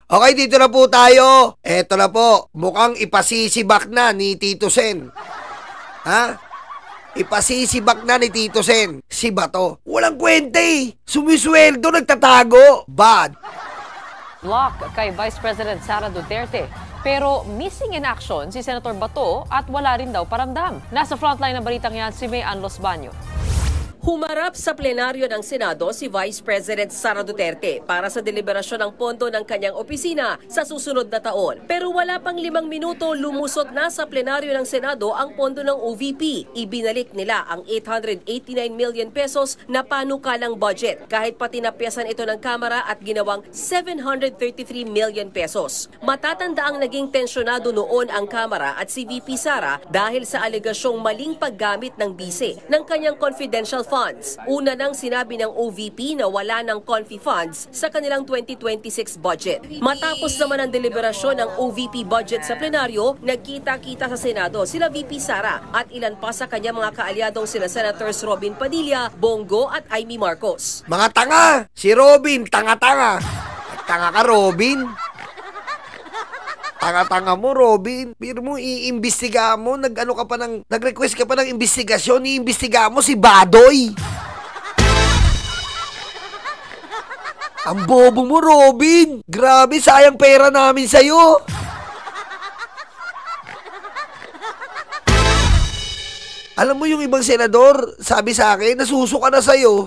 Okay, dito na po tayo. Eto na po. Mukhang ipasisibak na ni Tito Sen. Ha? Ipasisibak na ni Tito Sen. Si Bato. Walang kwenta eh. Sumisweldo, nagtatago. Bad. Block kay Vice President Sara Duterte. Pero missing in action si Senator Bato at wala rin daw paramdam. Nasa frontline ng balitang yan si Mayan Los Baños. Humarap sa plenaryo ng Senado si Vice President Sara Duterte para sa deliberasyon ng pondo ng kanyang opisina sa susunod na taon. Pero wala pang 5 minuto, lumusot na sa plenaryo ng Senado ang pondo ng OVP. Ibinalik nila ang 889 million pesos na panukalang budget kahit pati napyasan ito ng Kamara at ginawang 733 million pesos. Matatanda ang naging tensyonado noon ang Kamara at si VP Sara dahil sa alegasyong maling paggamit ng bise ng kanyang confidential funds. Una nang sinabi ng OVP na wala ng confi funds sa kanilang 2026 budget. Matapos naman ang deliberasyon ng OVP budget sa plenaryo, nagkita-kita sa Senado sila VP Sara at ilan pa sa kanyang mga kaalyadong sina Senators Robin Padilla, Bongo at Amy Marcos. Mga tanga! Si Robin, tanga-tanga. Tanga ka, Robin. Tanga-tanga mo, Robin. Pero mo, iimbestiga mo, nag-request ka pa ng investigasyon, iimbestiga mo si Badoy. Ang bobo mo, Robin. Grabe, sayang pera namin sa'yo. Alam mo yung ibang senador, sabi sa akin, nasusuka na sa'yo.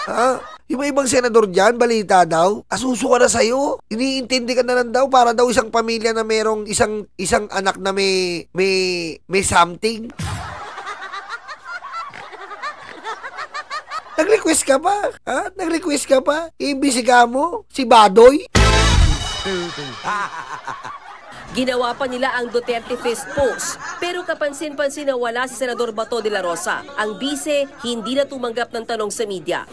Ha? Yung mga ibang senador dyan, balita daw, asuso ka na sa'yo. Iniintindi ka na lang daw para daw isang pamilya na merong isang anak na may something. Nag-request ka pa? Ha? Nag-request ka pa? Iimbisiga mo? Si Badoy? Ginawa pa nila ang Duterte fist post, pero kapansin-pansin na wala si Senador Bato de la Rosa. Ang bise, hindi na tumanggap ng tanong sa media.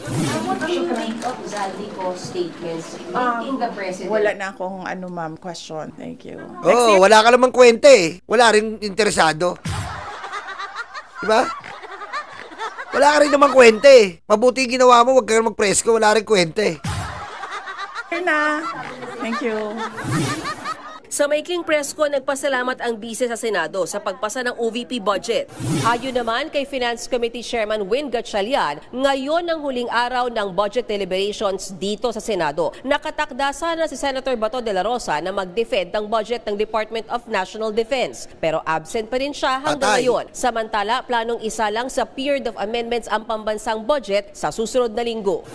What do you make of Zaldico's statements in the president? Wala na akong ma'am, question. Thank you. Oh, wala ka namang kwenta eh. Wala rin interesado. Diba? Wala ka rin namang kwenta eh. Mabuti ginawa mo, wag ka mag-presko, wala rin kwenta eh. Here na. Thank you. Sa maikling press ko, nagpasalamat ang bise sa Senado sa pagpasa ng OVP budget. Ayon naman kay Finance Committee Chairman Win Gatchalian, ngayon ang huling araw ng budget deliberations dito sa Senado. Nakatakda sana si Senator Bato de la Rosa na mag-defend ng budget ng Department of National Defense. Pero absent pa rin siya hanggang ngayon. Samantala, planong isa lang sa period of amendments ang pambansang budget sa susunod na linggo.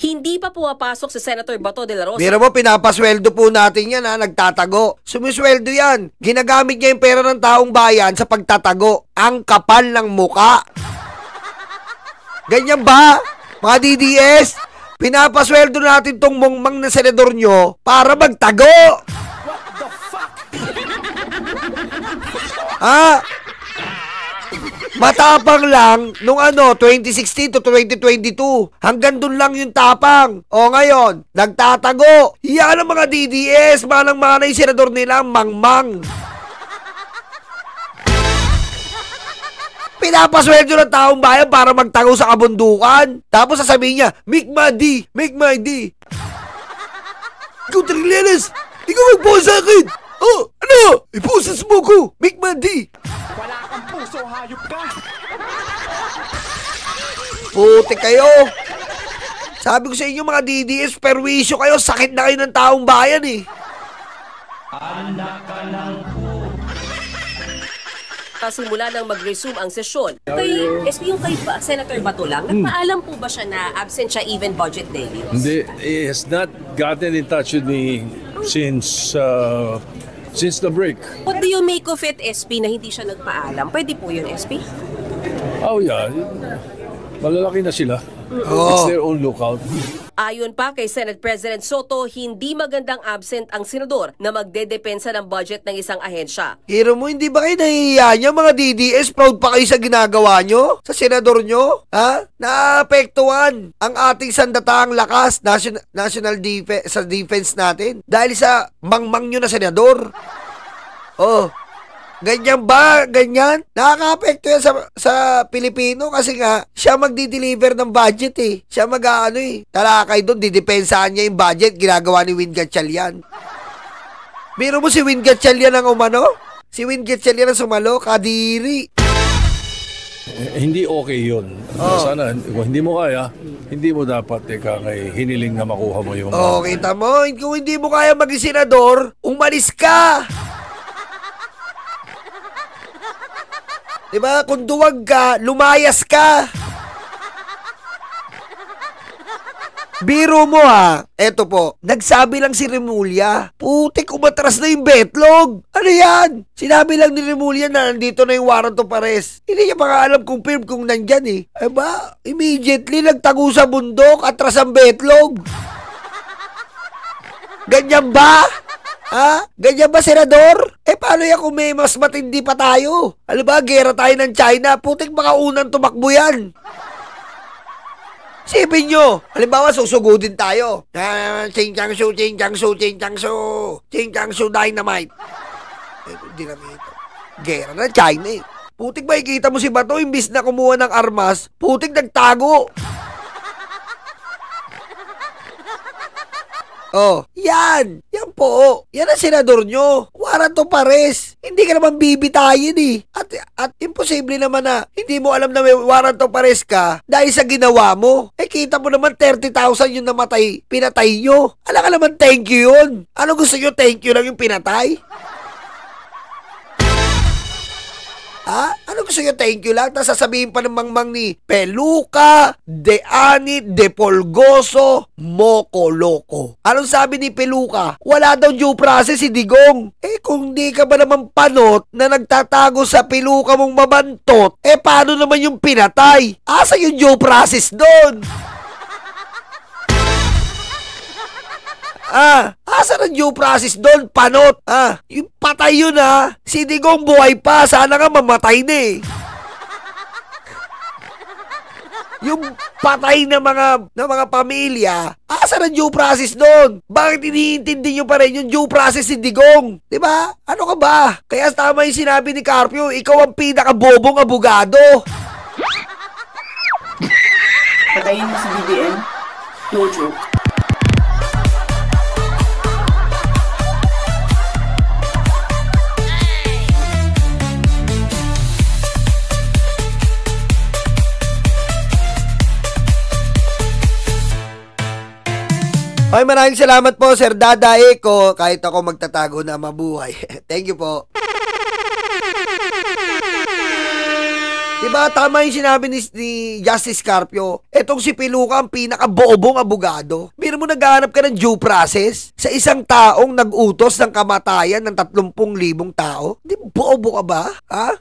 Hindi pa pumapasok si Senator Bato de la Rosa. Pero mo, pinapasweldo po natin yan ha, nagtatago. Sumisweldo yan. Ginagamit niya yung pera ng taong bayan sa pagtatago. Ang kapal ng muka. Ganyan ba, mga DDS? Pinapasweldo natin tong mongmang na senador nyo para magtago. What the fuck? Ha? Matapang lang nung 2016 to 2022. Hanggang dun lang yung tapang. O ngayon, nagtatago. Yan ang mga DDS, manang-manay senador nila, mangmang. Pinapasweldo ng taong bayan para magtago sa kabundukan. Tapos sasabihin niya, make my D, make my D. Ikaw, Trillanes, ikaw magbuha sa akin. Oh, ano? Ipusas mo ko, make my D. Wala kang puso, hayop ka! Puti kayo! Sabi ko sa inyo mga DDS, perwisyo kayo, sakit na kayo ng taong bayan eh. Anak ka ng Simula nang mag-resume ang sesyon. Kay SP yung kay Senator Bato lang, nagpaalam po ba siya na absent siya even budget day? Hindi, he has not gotten in touch with me since the break. What do you make of it, SP, na hindi siya nagpaalam? Pwede po yun, SP? Oh yeah, malalaki na sila. It's their own lookout. Ayon pa kay Senate President Soto, hindi magandang absent ang senador na magdedepensa ng budget ng isang ahensya. Hero mo, hindi ba kayo nahihiya niyo mga DDS? Proud pa kayo sa ginagawa nyo? Sa senador nyo? Ha? Naapektuhan ang ating sandataang lakas national defense natin dahil sa mangmang nyo na senador. Oh, Ganyan ba? Ganyan? Nakaka-apekto yan sa Pilipino kasi nga, siya magdi-deliver ng budget eh. Siya talakay doon, didepensaan niya yung budget, ginagawa ni Win Gatchalian. Biro mo si Win Gatchalian ang umano? Si Win Gatchalian ang sumalo, kadiri. Hindi okay yun. Sana, kung hindi mo kaya, hindi mo dapat kay hiniling na makuha mo yung... Kita mo, kung hindi mo kaya maging senador, umalis ka! Diba? Kung duwag ka, lumayas ka! Biro mo eto po, nagsabi lang si Remulla, putik umatras na yung betlog. Ano yan? Sinabi lang ni Remulla na nandito na yung warrant of arrest. Hindi niya pa nga alam kung nandyan eh. Aba, immediately nagtago sa bundok, atras ang betlog. Ganyan ba? Ganyan ba, senador? Paano yan kung may mas matindi pa tayo? Alam ba, gera tayo ng China, putik baka unang tumakbo yan. Sipin nyo, halimbawa susugudin tayo. Ching chang su, ching chang su, ching chang su, ching chang su dynamite. Dinamito. Gera na China eh. Putik ba ikita mo si Bato, imbis na kumuha ng armas, putik nagtago. Yan po. Yan ang senador nyo. Warrant of arrest. Hindi ka naman bibitayin eh. At imposible naman na hindi mo alam na may warrant of arrest ka dahil sa ginawa mo. Kita mo naman 30,000 yung namatay, pinatay nyo. Alam ka naman thank you yun. Ano gusto nyo, thank you lang yung pinatay? Ano gusto nyo, thank you lang? Tapos sasabihin pa ng mangmang ni Peluca, De Anit, De Polgoso, Moco Loco. Anong sabi ni Peluca? Wala daw due process si Digong. Kung di ka ba naman panot na nagtatago sa Peluca mong mabantot, paano naman yung pinatay? Asa yung due process doon? Asa ng due process doon? Panot. Yung patay yun Si Digong buhay pa. Sana nga mamatay na eh. Yung patay na mga pamilya, asa ng due process doon? Bakit iniintindi nyo pa rin yung due process si Digong? Diba? Ano ka ba? Kaya tama yung sinabi ni Carpio, ikaw ang pinakabobong abogado. Patayin mo si BBM? No joke. Ay, maraming salamat po, Sir Dada Eko. Kahit ako magtatago na mabuhay. Thank you po. Diba, tama yung sinabi ni Justice Carpio. Etong si Peluca ang pinakaboobong abogado. Biro mo naghahanap ka ng due process sa isang taong nag-utos ng kamatayan ng 30,000 tao? Di bobo ka ba?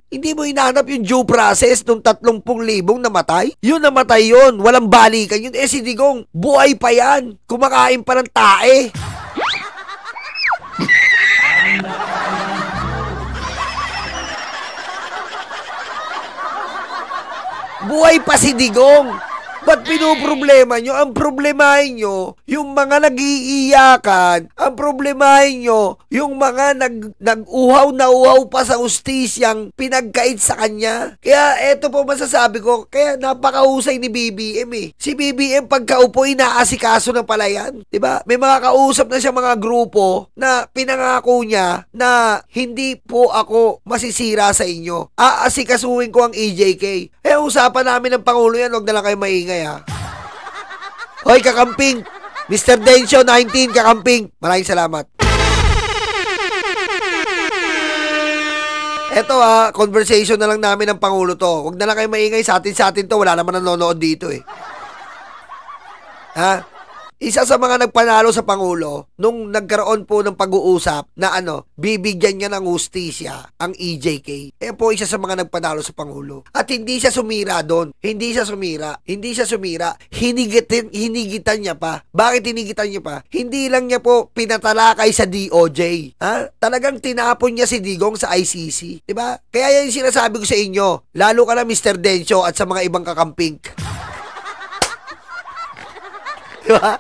Hindi mo hinahanap yung due process ng 30,000 namatay? Yun namatay yun. Walang balikan yun. Si Digong, buhay pa yan. Kumakain pa ng tae. Buhay pa si Digong. Ba't pinoproblema nyo? Ang problemahin nyo, yung mga nag-iiyakan. Ang problemahin nyo, yung mga nag-uhaw na uhaw pa sa ustisyang pinagkait sa kanya. Kaya eto po masasabi ko, kaya napakahusay ni BBM eh. Si BBM pagkaupo, inaasikaso na pala yan. Diba? May mga kausap na siya mga grupo na pinangako niya na hindi po ako masisira sa inyo. Aasikasuhin ko ang EJK. Usapan namin ng Pangulo yan, huwag na lang kayo maingay ha. Hoy, kakamping! Mr. Densyo 19, kakamping! Maraming salamat. Eto conversation na lang namin ng Pangulo to. Huwag na lang kayo maingay, sa atin to, wala naman nanonood dito eh. Isa sa mga nagpanalo sa Pangulo nung nagkaroon po ng pag-uusap na bibigyan niya ng hustisya ang EJK. Po isa sa mga nagpanalo sa Pangulo. At hindi siya sumira doon. Hindi siya sumira. Hinigitan niya pa. Bakit hinigitan niya pa? Hindi lang niya po pinatalakay sa DOJ. Talagang tinapon niya si Digong sa ICC. Diba? Kaya yan sinasabi ko sa inyo. Lalo ka na Mr. Densyo at sa mga ibang kakamping. Diba?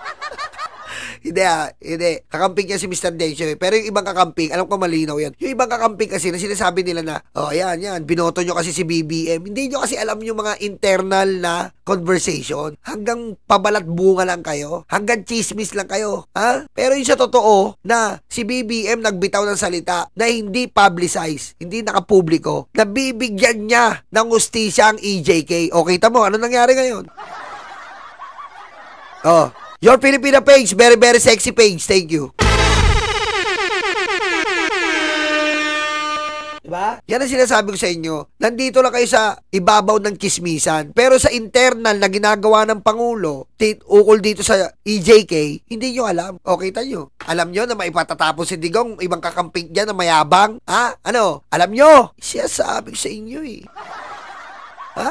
Hindi. Kakamping niya si Mr. Densyo eh. Pero yung ibang kakamping, alam ko malinaw yan. Yung ibang kakamping kasi na sinasabi nila na, yan, binoto nyo kasi si BBM. Hindi nyo kasi alam yung mga internal na conversation. Hanggang pabalat bunga lang kayo. Hanggang chismis lang kayo. Ha? Pero yung sa totoo na si BBM nagbitaw ng salita na hindi publicized, hindi nakapubliko, na bibigyan niya ng ustisya ang EJK. O, kita mo, ano nangyari ngayon? Your Filipina page, very, very sexy page. Thank you. Diba? Yan ang sinasabi ko sa inyo. Nandito lang kayo sa ibabaw ng kismisan. Pero sa internal na ginagawa ng Pangulo, ukol dito sa EJK, hindi nyo alam. O, kita nyo. Alam nyo na maipatatapos si Digong, ibang kakamping dyan na mayabang? Ha? Ano? Alam nyo? Siya sabi ko sa inyo eh. Ha?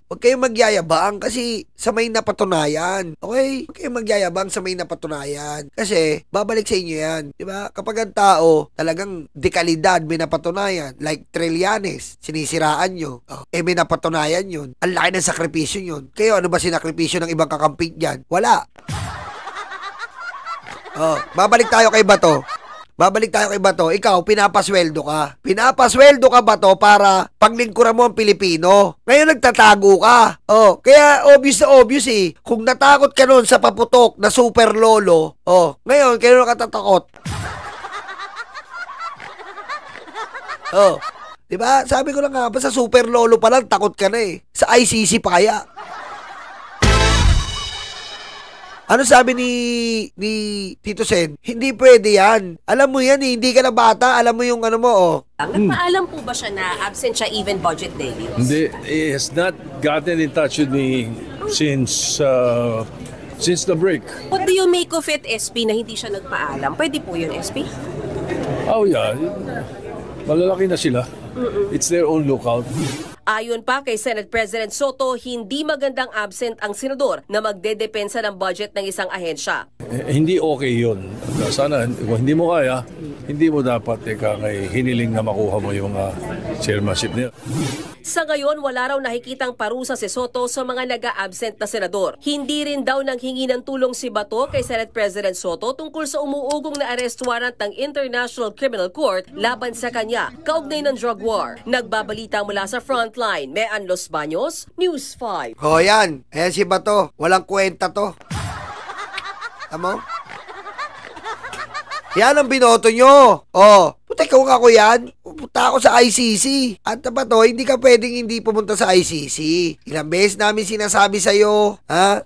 Huwag kayong magyayabang kasi sa may napatunayan. Okay? Huwag kayong magyayabang sa may napatunayan. Kasi babalik sa inyo yan. Diba? Kapag ang tao talagang dekalidad may napatunayan, like Trillanes, sinisiraan nyo. May napatunayan yun. Ang laki ng sakripisyo yun. Kayo, ano ba sinakripisyo ng ibang kakamping dyan? Wala. Babalik tayo kay Bato. Ikaw, pinapasweldo ka. Pinapasweldo ka ba to para paglingkuran mo ang Pilipino? Ngayon nagtatago ka. Kaya obvious na obvious eh. Kung natakot ka nun sa paputok na super lolo, ngayon, kaya ka tatakot. Diba? Sabi ko lang nga, sa super lolo pa lang, takot ka na eh. Sa ICC pa kaya. Ano sabi ni Tito Sen? Hindi pwede yan. Alam mo yan eh, hindi ka na bata. Alam mo yung ano mo, Nagpaalam po ba siya na absent siya even budget day? Hindi, he has not gotten in touch with me since the break. What do you make of it, SP, na hindi siya nagpaalam? Pwede po yun, SP? Oh yeah, malalaki na sila. It's their own lookout. Ayon pa kay Senate President Soto, hindi magandang absent ang senador na magdedepensa ng budget ng isang ahensya. Hindi okay yun. Sana, kung hindi mo kaya, hindi mo dapat hiniling na makuha mo yung chairmanship niya. Sa ngayon, wala raw nakikitang parusa si Soto sa mga nag-a-absent na senador. Hindi rin daw nanghingi ng tulong si Bato kay Senate President Soto tungkol sa umuugong na arrest warrant ng International Criminal Court laban sa kanya, kaugnay ng drug war. Nagbabalita mula sa Frontline, Mean Los Baños, News 5. Yan. Ayan si Bato. Walang kwenta to. Tama? Yan ang binoto nyo. Puta, ikaw nga ko yan. Pupunta ako sa ICC. At ba to, hindi ka pwedeng hindi pumunta sa ICC. Ilang beses namin sinasabi sa'yo,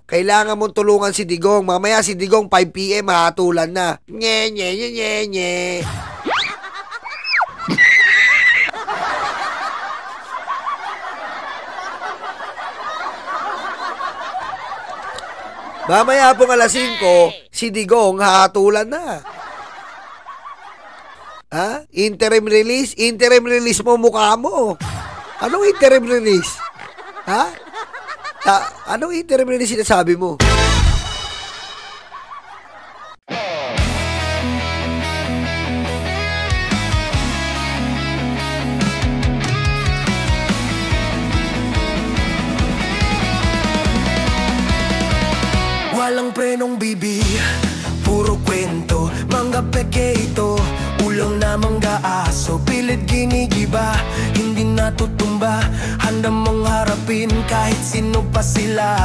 kailangan mong tulungan si Digong. Mamaya si Digong 5 PM hatulan na. Nye. Mamaya pong alas 5, si Digong hatulan na. Interim release? Interim release mo mukha mo. Anong interim release? Anong interim release sinasabi mo? Walang prenong bibi, puro kwento, mga peke ito. Ulang na mangga aso, pilit ginigiba, hindi natutumba, handang mong harapin kahit sino pa sila.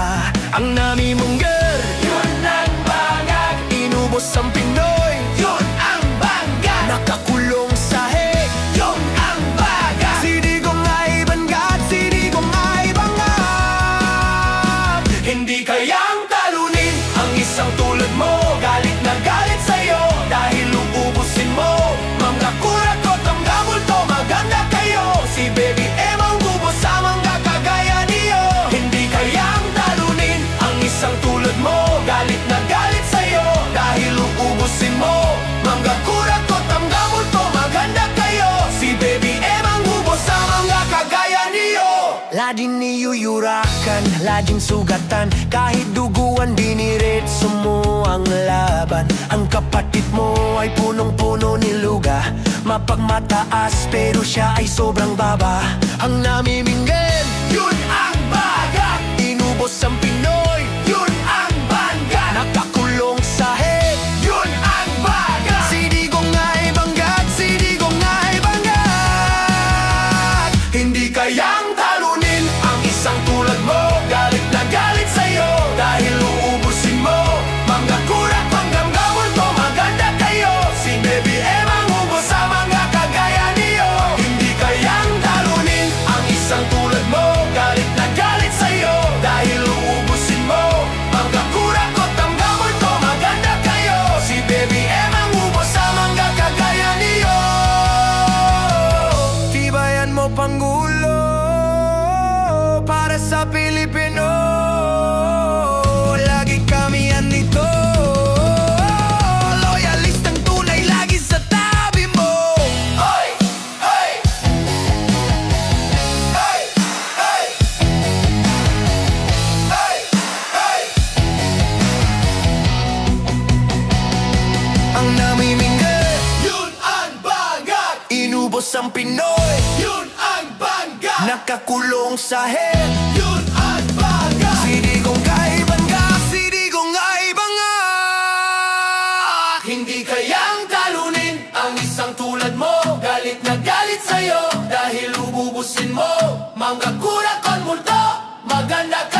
Ang namimungger, yun ang bangag, inubos ang Pinoy, yun ang bangga. Nakakulong sa heg, yun ang baga. Si Digong ay bangag, si Digong ay bangag. Hindi kayang talunin ang isang tulad mo, galit na galit sa'yo dahil uubusin mo. Mga kurakot ang gamulto, maganda kayo. Si Baby M ang gubo sa mga kagaya niyo. Hindi kayang talunin ang isang tulad mo, galit na galit sa'yo dahil uubusin mo. Mga kurakot ang gamulto, maganda kayo. Si Baby M ang gubo sa mga kagaya niyo. Laging niyuyurakan, laging sugatan, kahit duguan diniretso mo ang laban. Ang kapatid mo ay punong-puno ni luga, mapagmataas pero siya ay sobrang baba. Ang namimingin, yun ang baga, inubos ang Pinoy, yun ang bangga. Nakakulong sa head, yun isang Pinoy. Yun ang bangga. Nakakulong sa head. Yun ang bangga. Sidigong kaibangga, sidigong aibanga. Hindi kayang talunin ang isang tulad mo. Galit na galit sa'yo dahil ububusin mo. Mga kurakon multo, maganda ka.